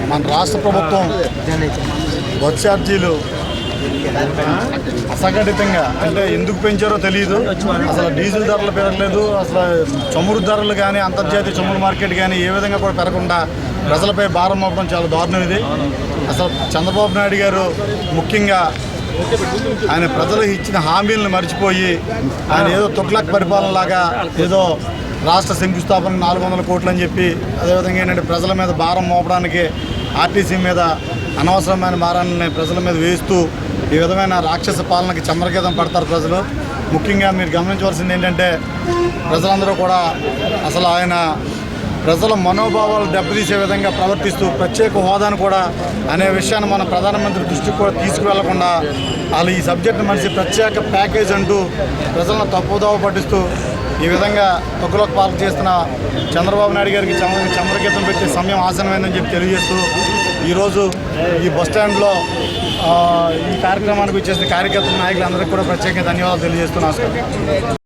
మన రాష్ట్ర ప్రభుత్వం బస్ ఛార్జీలు అసంఘటితంగా అంటే ఎందుకు పెంచారో తెలియదు. అసలు డీజిల్ ధరలు పెరగలేదు, అసలు చమురు ధరలు కానీ అంతర్జాతీయ చమురు మార్కెట్ కానీ ఏ విధంగా కూడా పెరగకుండా ప్రజలపై భారం మోపడం చాలా దారుణం ఇది. అసలు చంద్రబాబు నాయుడు గారు ముఖ్యంగా ఆయన ప్రజలు ఇచ్చిన హామీలను మర్చిపోయి ఆయన ఏదో తుగ్లక్ పరిపాలనలాగా ఏదో రాష్ట్ర శంకుస్థాపన 400 కోట్లు అని చెప్పి, అదేవిధంగా ఏంటంటే ప్రజల మీద భారం మోపడానికి ఆర్టీసీ మీద అనవసరమైన భారాన్ని ప్రజల మీద వేస్తూ ఈ విధమైన రాక్షస పాలనకి చమరగీతం పడతారు ప్రజలు. ముఖ్యంగా మీరు గమనించవలసింది ఏంటంటే ప్రజలందరూ కూడా అసలు ఆయన ప్రజల మనోభావాలు దెబ్బతీసే విధంగా ప్రవర్తిస్తూ ప్రత్యేక హోదాను కూడా అనే విషయాన్ని మన ప్రధానమంత్రి దృష్టికి కూడా తీసుకువెళ్లకుండా వాళ్ళు ఈ సబ్జెక్టు మనిషి ప్రత్యేక ప్యాకేజ్ అంటూ ప్రజలను తప్పుదోవ పట్టిస్తూ ఈ విధంగా తొక్కులోకి పాలన చేస్తున్న చంద్రబాబు నాయుడు గారికి చమరగీతం పెట్టే సమయం ఆసన్నమైందని చెప్పి తెలియజేస్తూ ఈరోజు ఈ బస్టాండ్లో ఈ కార్యక్రమానికి వచ్చేసిన కార్యకర్తల నాయకులందరికీ కూడా ప్రత్యేకంగా ధన్యవాదాలు తెలియజేస్తూ నమస్కారం.